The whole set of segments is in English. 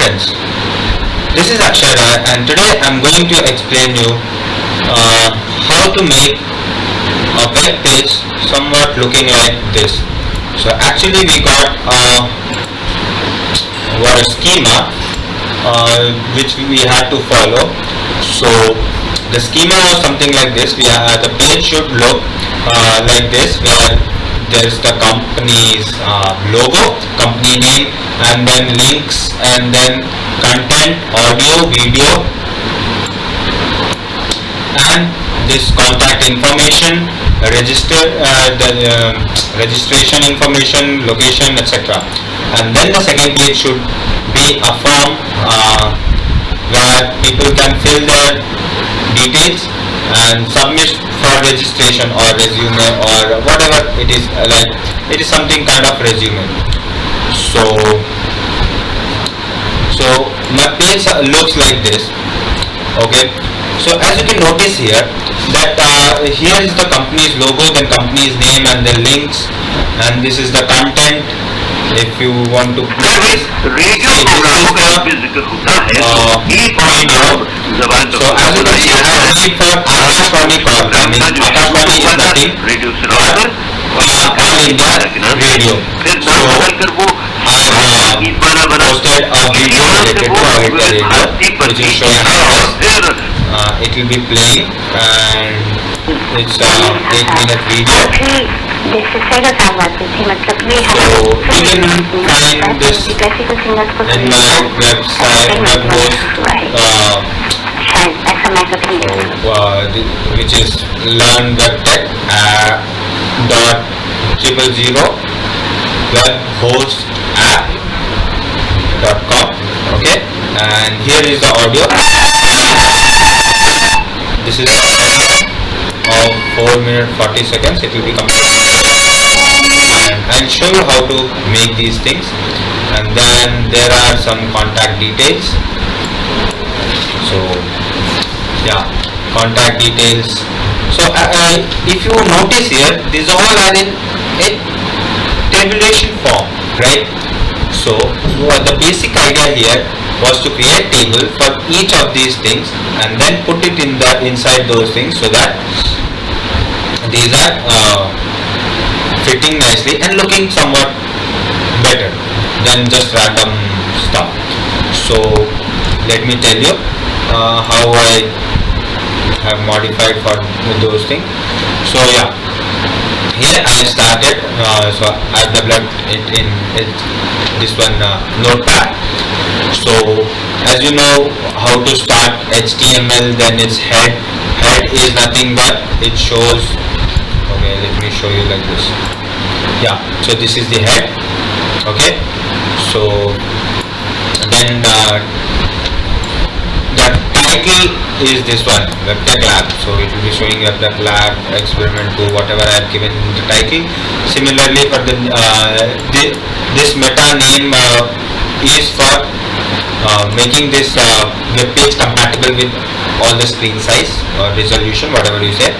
friends, this is Akshara and today I'm going to explain you how to make a web page somewhat looking like this. So actually we got a schema which we had to follow. So the schema was something like this. The page should look like this, where there's the company's logo, company name, and then links, and then content, audio, video, and this contact information, registration information, location, etc. And then the second page should be a form where people can fill their details and submit for registration or resume or whatever it is, like it is something kind of resume. So my page looks like this. Okay, so as you can notice here that here is the company's logo, then company's name, and the links, and this is the content. If you want to play radio प्रोग्रामों का भी जिक्र होता है video. So as you can see, I have need for Akashvani program. Akashvani is nothing radio से लगाकर all India radio. So I have posted a video related to All India radio, which is showing how it will be playing, and it's 8-minute video. So you can find this in my website, web host, which is learnwebtech.webhostapp.com. Okay, and here is the audio. This is of 4 minutes 40 seconds. It will be complete, and I'll show you how to make these things. And then there are some contact details. So yeah, contact details. So if you notice here, these all are in a tabulation form, right? So the basic idea here was to create table for each of these things and then put it in the inside those things, so that these are fitting nicely and looking somewhat better than just random stuff. So let me tell you how I have modified for those things. So yeah, here I started, so I developed it in this one notepad. So as you know how to start HTML, then its head is nothing but it shows. Okay, let me show you like this. Yeah, so this is the head. Okay, so then the title is this one, WebTech Lab. So it will be showing WebTech Lab Experiment 2, whatever I have given in the title. Similarly for the this meta name is for making this web page compatible with all the screen size or resolution, whatever you say.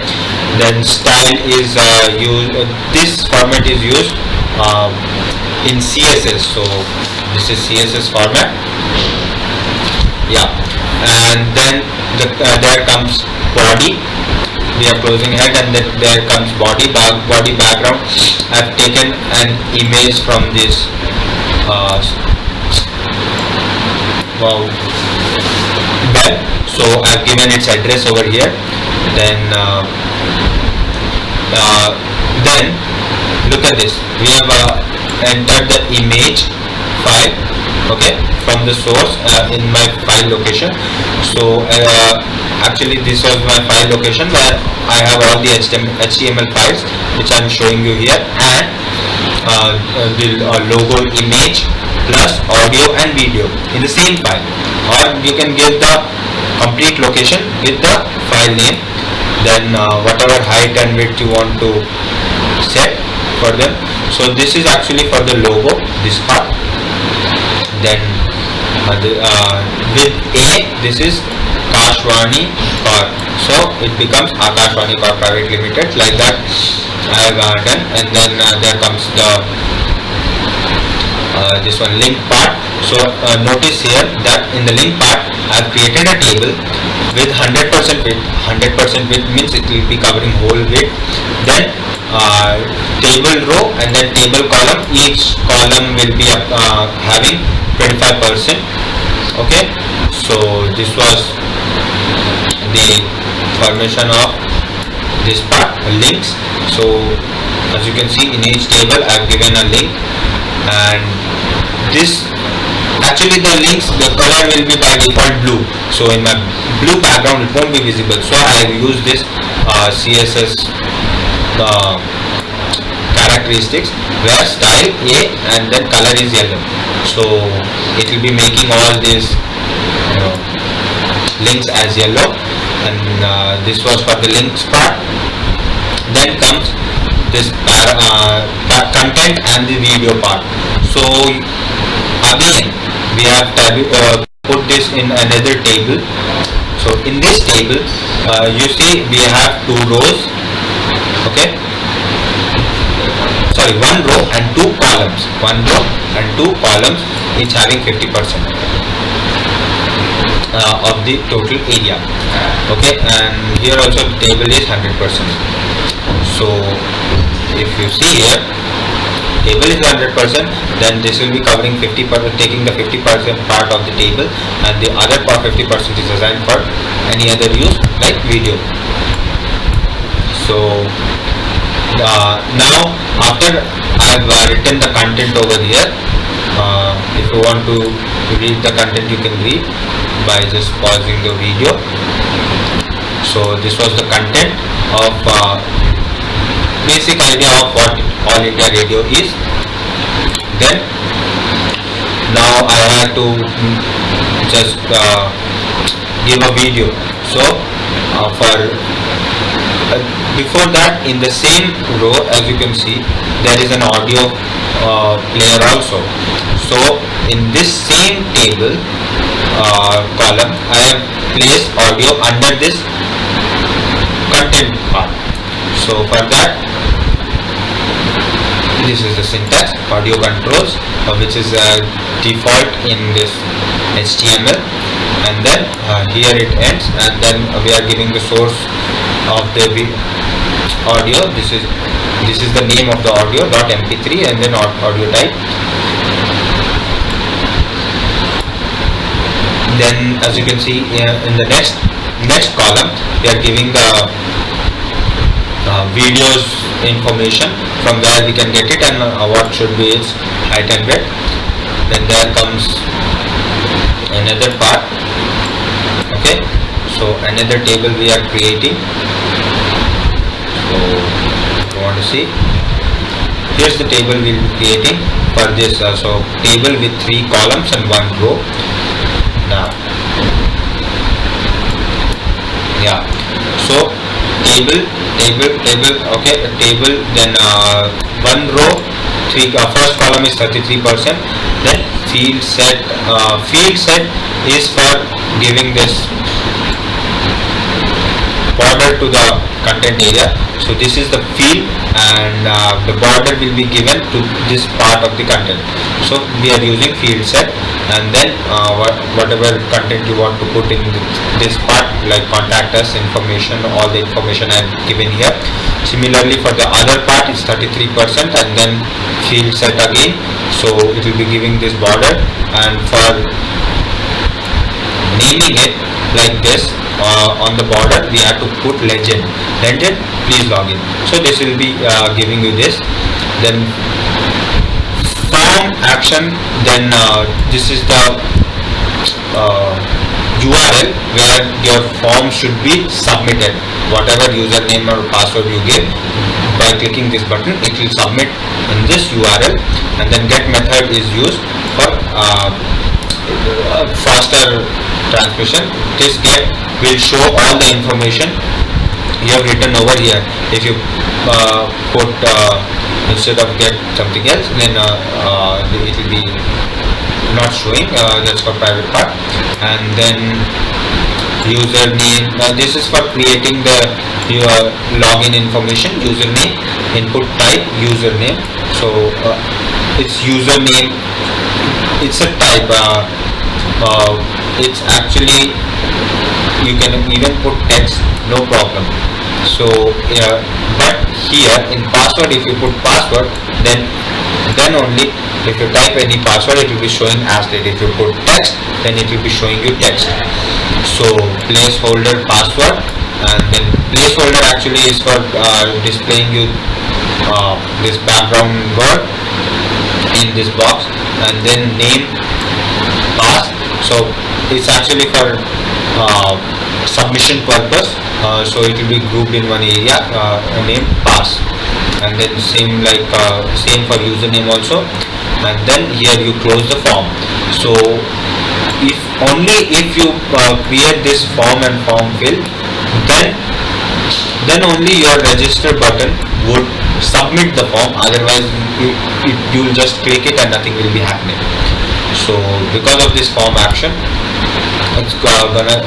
Then style is used. This format is used in CSS. So this is CSS format. Yeah, and then there comes body. We are closing head, and then there comes body background. I've taken an image from this web, so I've given its address over here. Then look at this. We have entered the image file, okay, from the source in my file location. So actually this was my file location where I have all the HTML files which I'm showing you here, and the logo, image plus audio and video in the same file, or you can give the complete location with the file name, then whatever height and width you want to set for them. So this is actually for the logo, this part. Then with A, this is Akashvani Corp, so it becomes Akashvani Corp Private Limited, like that I have done. And then there comes the this one link part. So notice here that in the link part I have created a table with 100% width. 100% width means it will be covering whole width. Then table row and then table column. Each column will be having 25%. Okay, so this was the formation of this part, links. So as you can see, in each table I have given a link, and this actually the links, the color will be by default blue. So in my blue background it won't be visible, so I have used this CSS characteristics where style A and then color is yellow. So it will be making all these links as yellow, and this was for the links part. Then comes this content and the video part. So again we have put this in another table. So in this table you see we have two rows, okay, sorry, one row and two columns, one row and two columns, each having 50% of the total area. Okay, and here also the table is 100%. So if you see here, table is 100%, then this will be covering 50%, taking the 50% part of the table, and the other part 50% is assigned for any other use like video. So now after I have written the content over here, if you want to read the content you can read by just pausing the video. So this was the content of basic idea of what All India Radio is. Then now I have to just give a video. So before that, in the same row, as you can see, there is an audio player also. So in this same table column, I have placed audio under this content part. So for that, this is the syntax, audio controls, which is default in this HTML, and then here it ends, and then we are giving the source of the audio. This is the name of the audio, .mp3, and then audio type. Then as you can see in the next column, we are giving the videos information, from where we can get it and what should be its height and width. Then there comes another part. Okay, so another table we are creating. So if you want to see, here's the table we will be creating for this. So table with 3 columns and 1 row. Now yeah, so table, okay, table, then 1 row, 3, first column is 33%. Then field set is for giving this border to the content area. So this is the field, and the border will be given to this part of the content. So we are using field set, and then whatever content you want to put in this part, like contact us information, all the information I have given here. Similarly for the other part is 33%, and then field set again, so it will be giving this border. And for naming it like this, on the border we have to put legend, please log in. So this will be giving you this. Then form action, then this is the URL where your form should be submitted. Whatever username or password you give, by clicking this button it will submit in this URL. And then get method is used for faster transmission. This get will show all the information you have written over here. If you put instead of get something else, then it will be not showing. That's for private part. And then username, this is for creating your login information. Username, input type username, so it's username it's a type. It's actually, you can even put text, no problem. So but here in password, if you put password, then only if you type any password, it will be showing asterisk. If you put text, then it will be showing you text. So placeholder password, and then placeholder actually is for displaying you this background word in this box, and then name pass. So it's actually for submission purpose, so it will be grouped in one area, name pass, and then same for username also, and then here you close the form. So if you create this form and form fill, then only your register button would submit the form, otherwise you will just click it and nothing will be happening. So because of this form action, it's gonna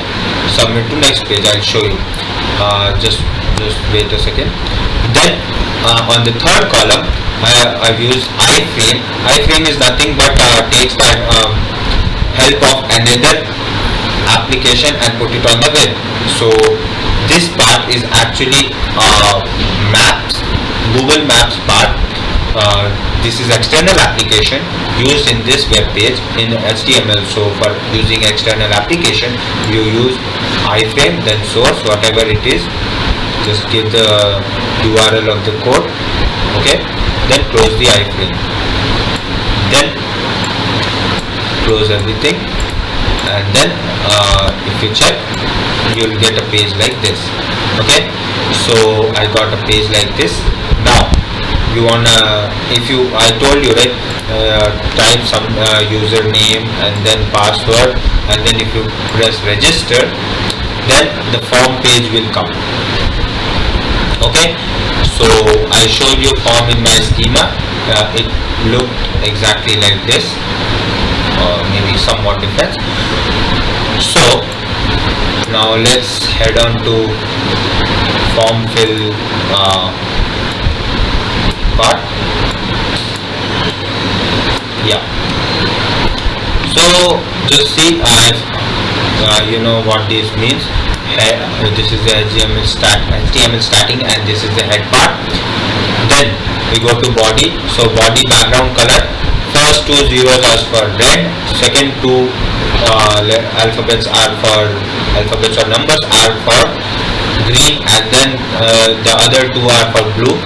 submit to next page. I'll show you. Just wait a second. Then on the third column, I've used iframe. Iframe is nothing but takes the help of another application and put it on the web. So this part is actually maps, Google Maps part. This is external application used in this web page in HTML. So for using external application, you use iframe, then source, whatever it is, just give the URL of the code, okay, then close the iframe, then close everything, and then if you check, you will get a page like this. Okay, so I got a page like this. Now you wanna, I told you, right, type some username and then password, and then if you press register, then the form page will come. Okay, so I showed you form in my schema. It looked exactly like this, maybe somewhat different. So now let's head on to form fill part. Yeah, so just see, you know what this means. This is the HTML starting, and this is the head part. Then we go to body. So body background color, first two zeros are for red, second two alphabets or numbers are for green, and then the other two are for blue.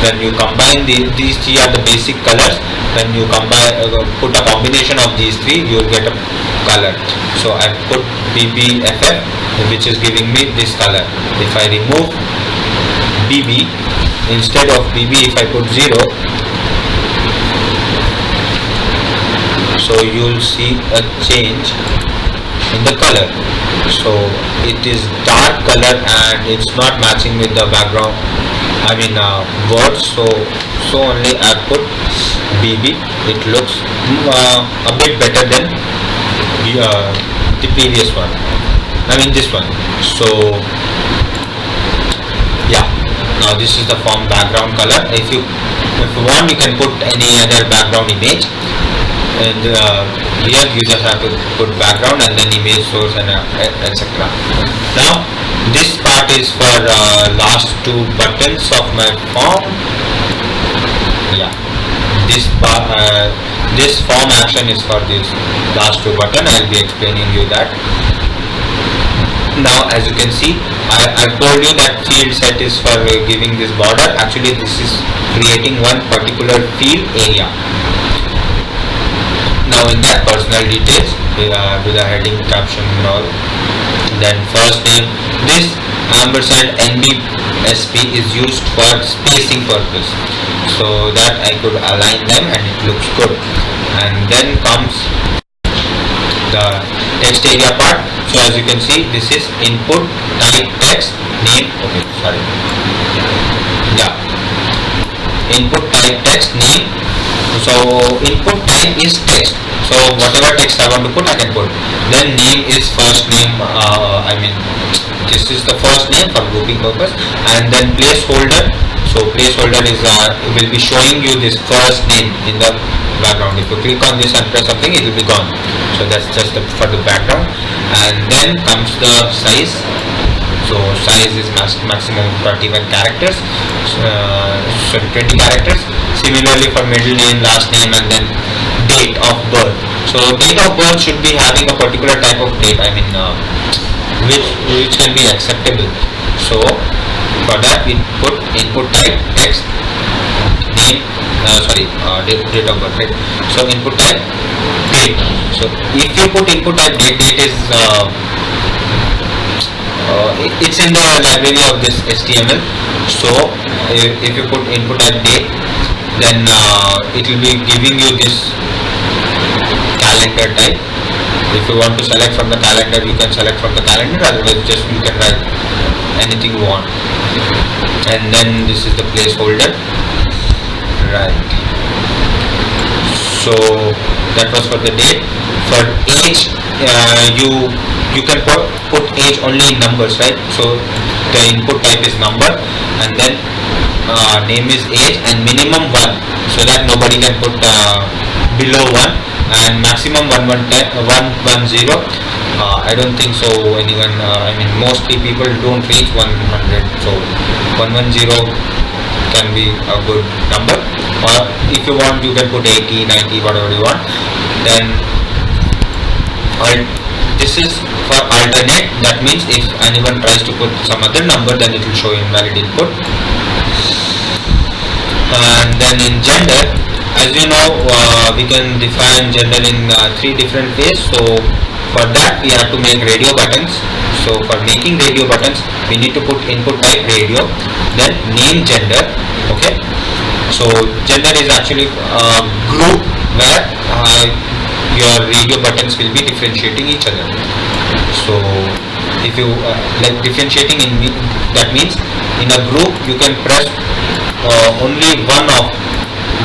When you combine these three are the basic colors. When you put a combination of these three, you will get a color. So I put BBFF, which is giving me this color. If I remove BB, instead of BB, if I put 0, so you will see a change in the color. So it is dark color and it's not matching with the background, words. So only I put BB. It looks a bit better than the previous one, this one. So yeah, now this is the form background color. If you want, you can put any other background image, and here you just have to put background and then image source and etc. Now this part is for last two buttons of my form. Yeah, this form action is for this last two button. I'll be explaining you that. Now as you can see, I told you that field set is for giving this border. Actually this is creating one particular field area. Now in that, personal details with a heading, caption and all. Then first name, this ampersand NBSP is used for spacing purpose, so that I could align them and it looks good. And then comes the text area part. So as you can see, this is input type text name. Okay, sorry. Yeah, input type text name. So input type is text. So whatever text I want to put, I can put. Then name is first name. This is the first name for grouping purpose. And then placeholder. So placeholder is will be showing you this first name in the background. If you click on this and press something, it will be gone. So that's just for the background. And then comes the size. So size is maximum 21 characters, sorry 20 characters. Similarly for middle name, last name, and then date of birth. So date of birth should be having a particular type of date, I mean which can be acceptable. So for that we put input type text name, date of birth, right? So input type date. So if you put input type date, date is it's in the library of this HTML. So if you put input type date, then it will be giving you this calendar type. If you want to select from the calendar, you can select from the calendar, otherwise just you can write anything you want. And then this is the placeholder, right? So that was for the date. For age, you can put age only in numbers, right? So the input type is number, and then name is age, and minimum 1, so that nobody can put below 1, and maximum 110. I don't think so anyone, I mean mostly people don't reach 100, so 110 can be a good number. Or if you want, you can put 80, 90, whatever you want. Then this is for alternate. That means if anyone tries to put some other number, then it will show invalid input. And then in gender, as you know, we can define gender in 3 different ways. So for that we have to make radio buttons. So for making radio buttons, we need to put input type radio, then name gender. Okay, so gender is actually a group where your radio buttons will be differentiating each other. So if you like differentiating that means in a group you can press only one of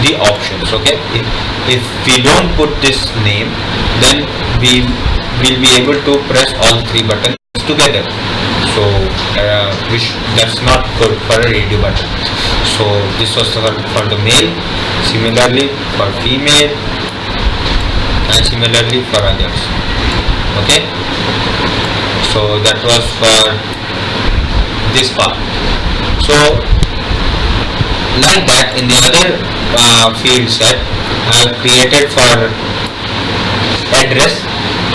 the options. Okay, if we don't put this name, then we will be able to press all 3 buttons together. So that's not good for a radio button. So this was for the male, similarly for female, and similarly for others. Okay, so that was for this part. So like that, in the other field set I have created for address.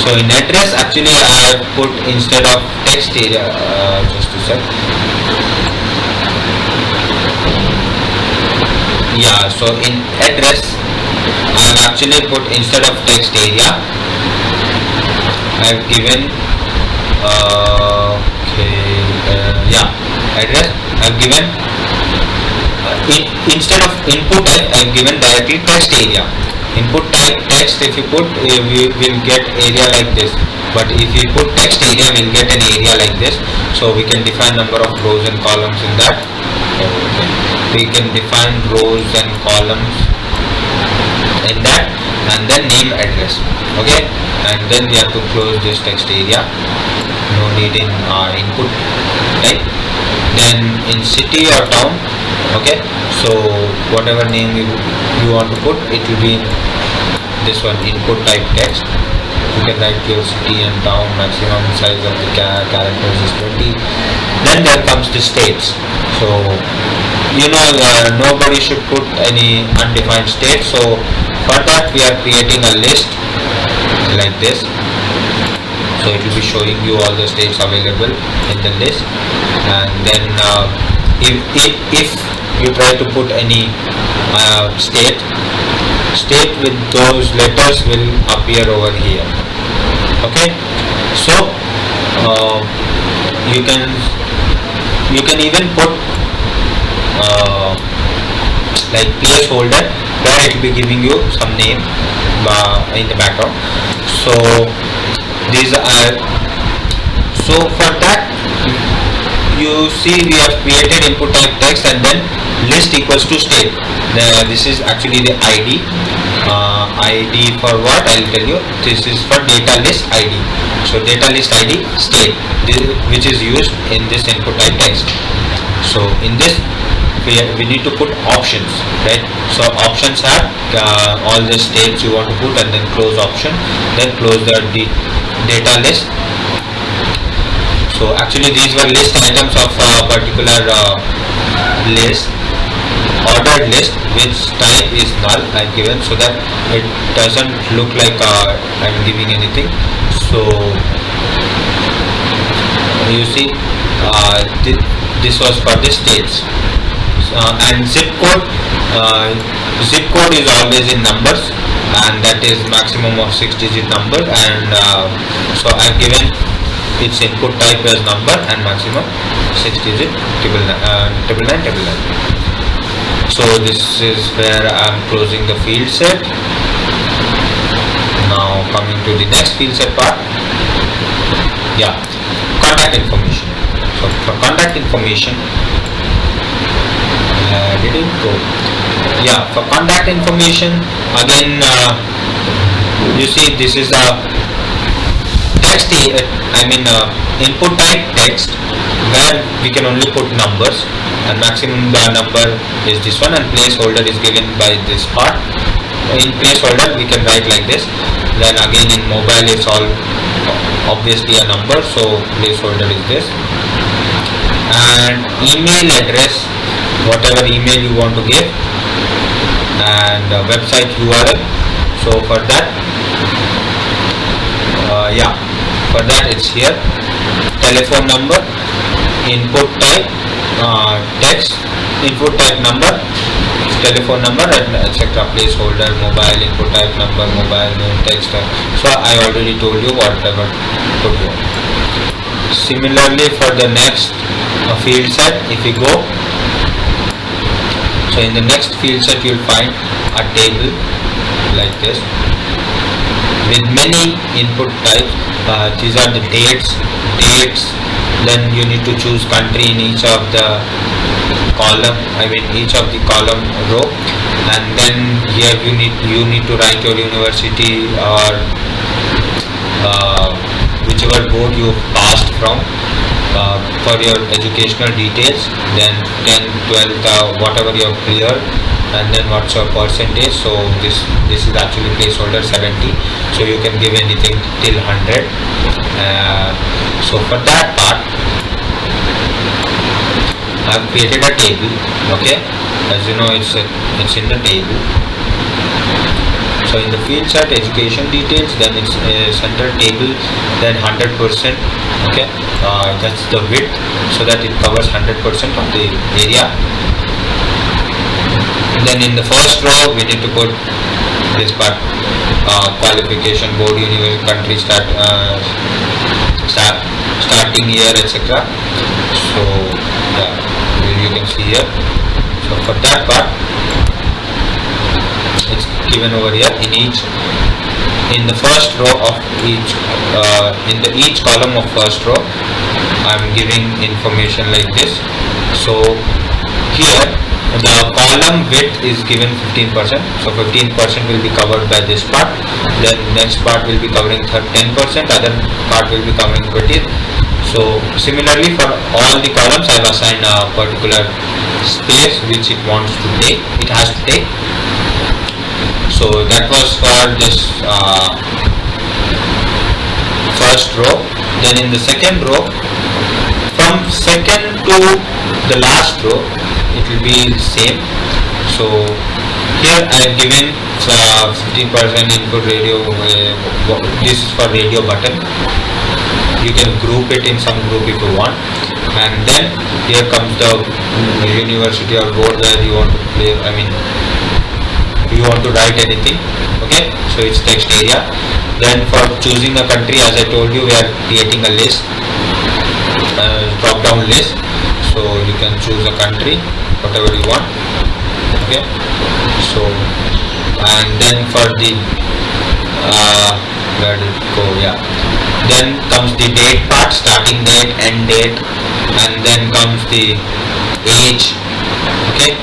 So in address, actually I have put instead of text area, just a sec. Yeah, so in address I have actually put instead of text area, I have given address. I have given instead of input type, I have given directly text area. Input type text, if you put, we will get area like this, but if you put text area, we will get an area like this. So we can define number of rows and columns in that. Okay. We can define rows and columns in that, and then name address. Okay, and then we have to close this text area. No need in input type. Then in city or town, okay, so whatever name you want to put, it will be this one, input type text. You can write your city and town. Maximum size of the characters is 20. Then there comes the states. So you know, nobody should put any undefined state. So for that we are creating a list like this. So it will be showing you all the states available in the list. And then if you try to put any state with those letters will appear over here. Okay, so you can even put like placeholder, where it will be giving you some name in the background. So these are, so for that you see we have created input type text, and then list equals to state. This is actually the ID. ID for what? I'll tell you. This is for data list ID. So data list ID state, which is used in this input type text. So in this we need to put options, right? So options have all the states you want to put, and then close option, then close the data list. So actually these were list items of a particular list, ordered list, which type is null I given, so that it doesn't look like I'm giving anything. So you see this was for the states. And zip code is always in numbers, and that is maximum of 6-digit number, and so I've given its input type as number and maximum 6-digit 999. So this is where I'm closing the field set. Now coming to the next field set part. Yeah, contact information. So for contact information, did it go? Yeah, for contact information, again you see this is a text, input type text, where we can only put numbers, and maximum number is this one, and placeholder is given by this part. In placeholder we can write like this. Then again in mobile it's all obviously a number, so placeholder is this. And email address, whatever email you want to give, and website URL. So for that for that it's here. Telephone number, input type text, input type number, telephone number, and etc. Placeholder, mobile, input type number, mobile name, text. So I already told you whatever put here. Similarly for the next field set, if we go, so in the next field set you'll find a table like this with many input types. These are the dates. Then you need to choose country in each of the column, each of the column row, and then here you need to write your university or whichever board you passed from for your educational details, then 10th, 12th, whatever you have cleared, and then what's your percentage. So this is actually placeholder 70, so you can give anything till 100. So for that part I have created a table. Okay, as you know, it's in the table. So in the field set education details, then it's center table, then 100%. Okay, that's the width, so that it covers 100% of the area. Then in the first row we need to put this part, qualification, board, university, country, starting year, etc. So yeah, you can see here. So for that part it's given over here. In the first row of each each column of first row I'm giving information like this. So here the column width is given 15%, so 15% will be covered by this part. Then next part will be covering 10%, other part will be covering 20%. So similarly for all the columns I have assigned a particular space which it wants to take, it has to take. So that was for this first row. Then in the second row, from second to the last row it will be the same. So here I have given 15% input radio. This is for radio button. You can group it in some group if you want. And then here comes the university or board where you want to play. You want to write anything. Okay, so it's text area. Then for choosing a country, as I told you, we are creating a list, drop down list. So you can choose a country, whatever you want. Okay, so and then for the where did it go? Yeah, then comes the date part, starting date, end date, and then comes the age. Okay,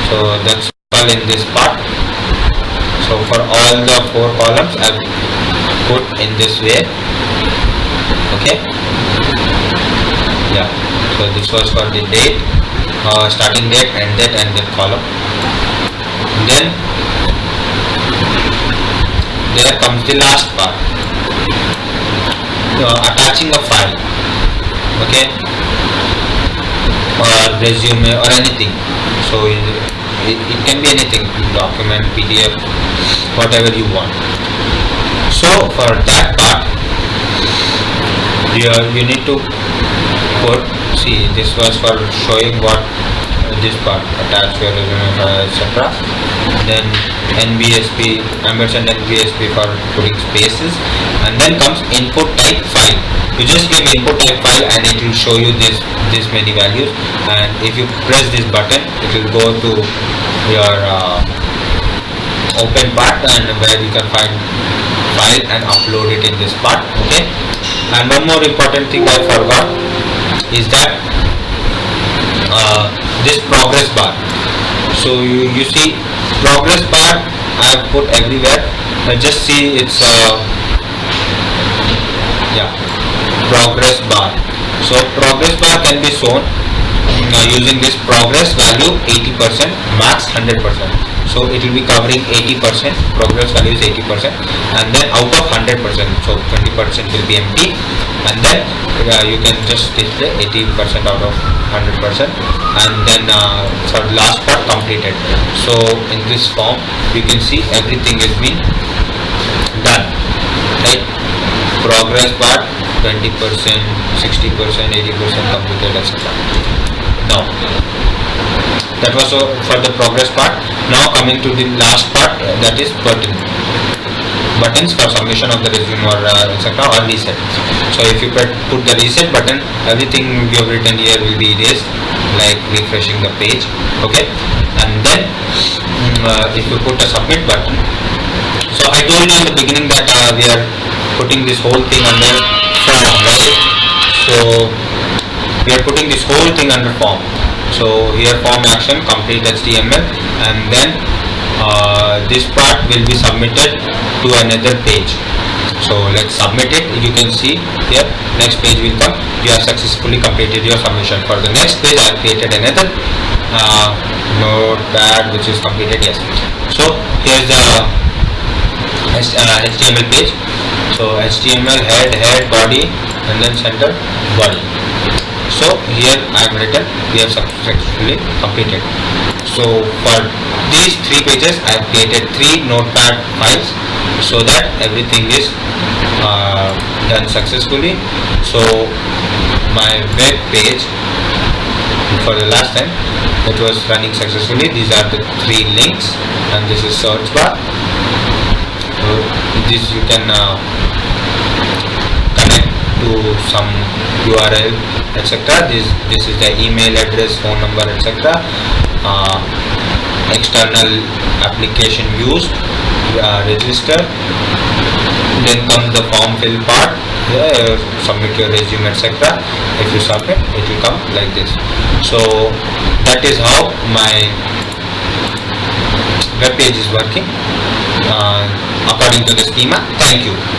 so that's all in this part. So for all the 4 columns I've put in this way. Okay, yeah, so this was for the date, starting date, end date, and then column. Then there comes the last part, attaching a file, okay, or resume or anything. So it can be anything, document, PDF, whatever you want. So for that part, you need to put, see, this was for showing what this part, attach your resume, etc. Then NBSP, ampersand NBSP for putting spaces, and then comes input type file. You just give input type file and it will show you this many values, and if you press this button it will go to your open part, and where you can find file and upload it in this part, okay. And one more important thing I forgot is that this progress bar. So you see progress bar I have put everywhere. Just see it's yeah, progress bar. So progress bar can be shown using this progress value 80%, max 100%. So it will be covering 80%, progress value is 80%, and then out of 100%, so 20% will be empty, and then you can just display 80% out of 100%, and then for the last part completed. So in this form you can see everything is been done, right? Progress bar 20%, 60%, 80% completed, etc. Now that was for the progress part. Now coming to the last part, that is buttons for submission of the resume or etc. or reset. So if you put the reset button, everything you have written here will be erased, like refreshing the page, okay. And then if you put a submit button, so I told you in the beginning that we are putting this whole thing under form, right? So we are putting this whole thing under form. So here form action, complete HTML, and then this part will be submitted to another page. So let's submit it. You can see here next page will come. You have successfully completed your submission. For the next page I have created another notepad which is completed, yes. So here's the HTML page. So HTML head, body, and then center, body. So here I have written we have successfully completed. So for these 3 pages I have created 3 notepad files, so that everything is done successfully. So my web page for the last time, it was running successfully. These are the 3 links, and this is search bar. This you can connect to some URL, etc. This is the email address, phone number, etc. External application used, register. Then comes the form fill part. Here submit your resume, etc. If you submit, it will come like this. So that is how my web page is working according to the schema. Thank you.